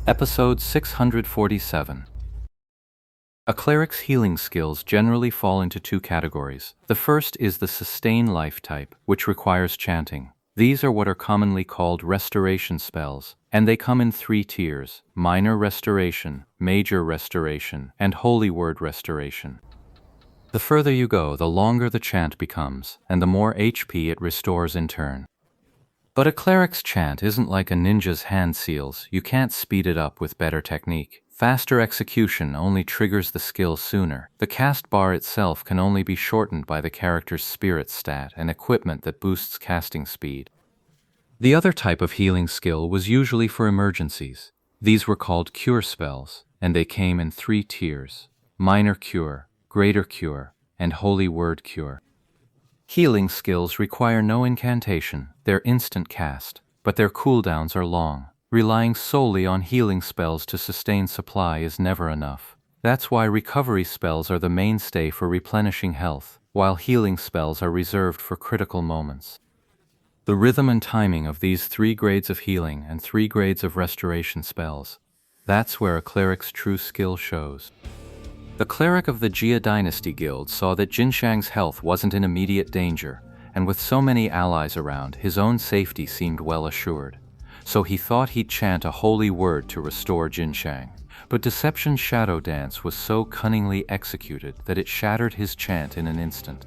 Episode 647. A cleric's healing skills generally fall into two categories. The first is the sustain life type, which requires chanting. These are what are commonly called restoration spells, and they come in three tiers: minor restoration, major restoration, and holy word restoration. The further you go, the longer the chant becomes, and the more HP it restores in turn. But a cleric's chant isn't like a ninja's hand seals. You can't speed it up with better technique. Faster execution only triggers the skill sooner. The cast bar itself can only be shortened by the character's spirit stat and equipment that boosts casting speed. The other type of healing skill was usually for emergencies. These were called cure spells, and they came in three tiers: minor cure, greater cure, and holy word cure. Healing skills require no incantation, they're instant cast, but their cooldowns are long. Relying solely on healing spells to sustain supply is never enough. That's why recovery spells are the mainstay for replenishing health, while healing spells are reserved for critical moments. The rhythm and timing of these three grades of healing and three grades of restoration spells, that's where a cleric's true skill shows. The cleric of the Jia Dynasty Guild saw that Jinshang's health wasn't in immediate danger, and with so many allies around, his own safety seemed well assured. So he thought he'd chant a holy word to restore Jinshang. But Deception's shadow dance was so cunningly executed that it shattered his chant in an instant.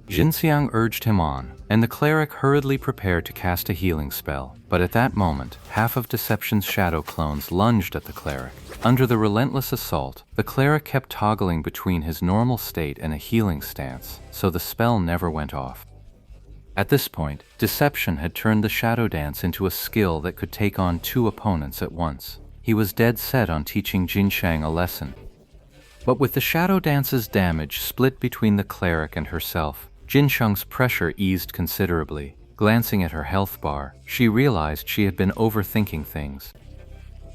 Jinxiang urged him on, and the cleric hurriedly prepared to cast a healing spell. But at that moment, half of Deception's shadow clones lunged at the cleric. Under the relentless assault, the cleric kept toggling between his normal state and a healing stance, so the spell never went off. At this point, Deception had turned the shadow dance into a skill that could take on two opponents at once. He was dead set on teaching Jinshang a lesson. But with the shadow dance's damage split between the cleric and herself, Jinshang's pressure eased considerably. Glancing at her health bar, she realized she had been overthinking things.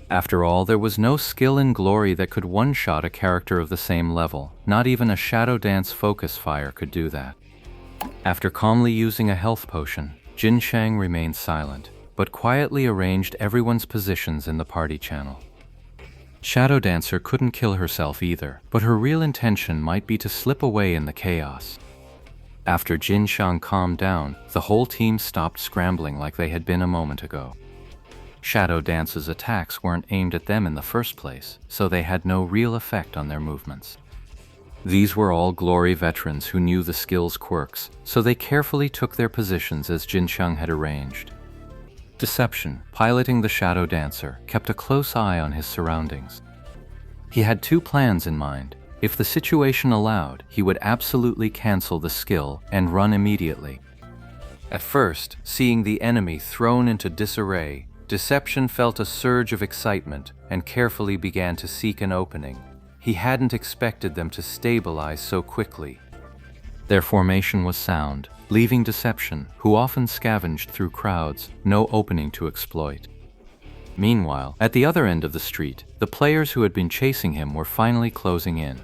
After all, there was no skill in glory that could one-shot a character of the same level. Not even a shadow dance focus fire could do that. After calmly using a health potion, Jinshang remained silent, but quietly arranged everyone's positions in the party channel. Shadow Dancer couldn't kill herself either, but her real intention might be to slip away in the chaos. After Jinshang calmed down, the whole team stopped scrambling like they had been a moment ago. Shadow Dance's attacks weren't aimed at them in the first place, so they had no real effect on their movements. These were all glory veterans who knew the skill's quirks, so they carefully took their positions as Jinshang had arranged. Deception, piloting the Shadow Dancer, kept a close eye on his surroundings. He had two plans in mind. If the situation allowed, he would absolutely cancel the skill and run immediately. At first, seeing the enemy thrown into disarray, Deception felt a surge of excitement and carefully began to seek an opening. He hadn't expected them to stabilize so quickly. Their formation was sound, leaving Deception, who often scavenged through crowds, no opening to exploit. Meanwhile, at the other end of the street, the players who had been chasing him were finally closing in.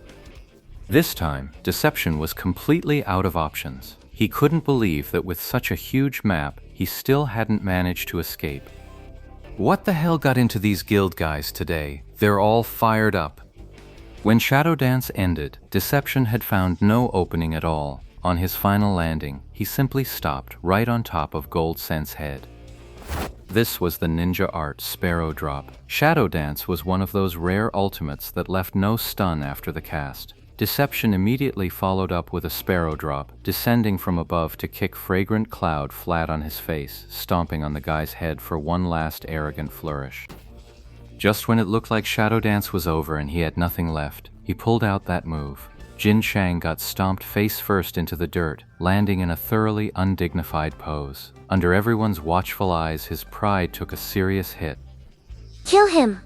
This time, Deception was completely out of options. He couldn't believe that with such a huge map, he still hadn't managed to escape. What the hell got into these guild guys today? They're all fired up. When Shadow Dance ended, Deception had found no opening at all. On his final landing, he simply stopped right on top of Gold Scent's head. This was the ninja art Sparrow Drop. Shadow Dance was one of those rare ultimates that left no stun after the cast. Deception immediately followed up with a Sparrow Drop, descending from above to kick Fragrant Cloud flat on his face, stomping on the guy's head for one last arrogant flourish. Just when it looked like Shadow Dance was over and he had nothing left, he pulled out that move. Jinshang got stomped face first into the dirt, landing in a thoroughly undignified pose. Under everyone's watchful eyes, his pride took a serious hit. Kill him!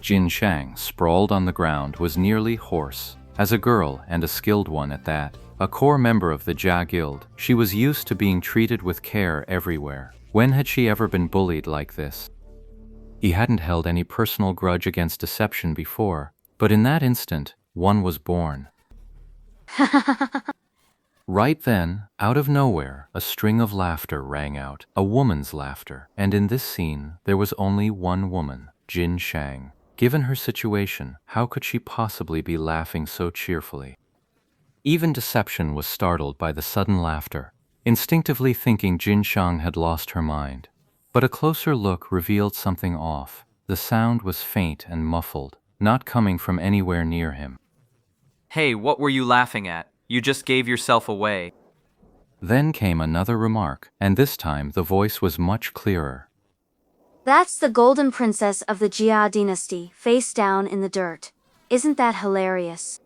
Jinshang, sprawled on the ground, was nearly hoarse. As a girl, and a skilled one at that, a core member of the Jia Guild, she was used to being treated with care everywhere. When had she ever been bullied like this? He hadn't held any personal grudge against Deception before, but in that instant, one was born. Right then, out of nowhere, a string of laughter rang out, a woman's laughter, and in this scene, there was only one woman. Jin Shang. Given her situation, how could she possibly be laughing so cheerfully? Even Deception was startled by the sudden laughter, instinctively thinking Jin Shang had lost her mind. But a closer look revealed something off. The sound was faint and muffled, not coming from anywhere near him. Hey, what were you laughing at? You just gave yourself away. Then came another remark, and this time the voice was much clearer. That's the golden princess of the Jia dynasty, face down in the dirt. Isn't that hilarious?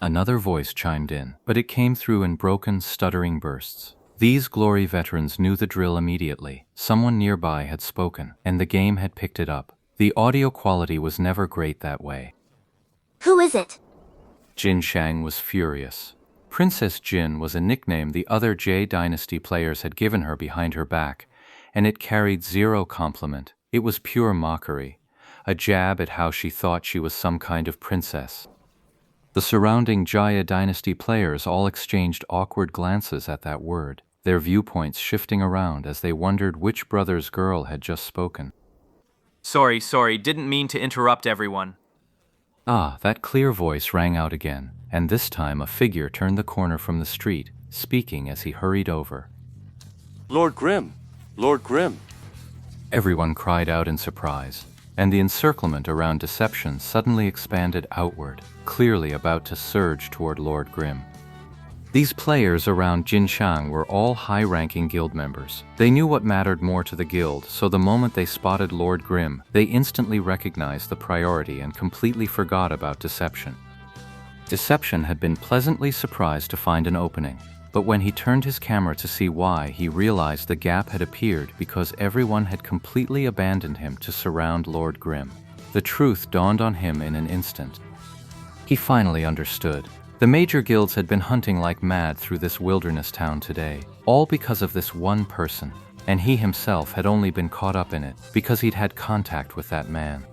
Another voice chimed in, but it came through in broken, stuttering bursts. These glory veterans knew the drill immediately. Someone nearby had spoken, and the game had picked it up. The audio quality was never great that way. Who is it? Jin Shang was furious. Princess Jin was a nickname the other J Dynasty players had given her behind her back, and it carried zero compliment. It was pure mockery, a jab at how she thought she was some kind of princess. The surrounding Jaya Dynasty players all exchanged awkward glances at that word, their viewpoints shifting around as they wondered which brother's girl had just spoken. Sorry, didn't mean to interrupt everyone. Ah, that clear voice rang out again, and this time a figure turned the corner from the street, speaking as he hurried over. Lord Grimm! Lord Grimm! Everyone cried out in surprise, and the encirclement around Deception suddenly expanded outward, clearly about to surge toward Lord Grimm. These players around Jin Shang were all high-ranking guild members. They knew what mattered more to the guild, so the moment they spotted Lord Grimm, they instantly recognized the priority and completely forgot about Deception. Deception had been pleasantly surprised to find an opening, but when he turned his camera to see why, he realized the gap had appeared because everyone had completely abandoned him to surround Lord Grimm. The truth dawned on him in an instant. He finally understood. The major guilds had been hunting like mad through this wilderness town today, all because of this one person, and he himself had only been caught up in it because he'd had contact with that man.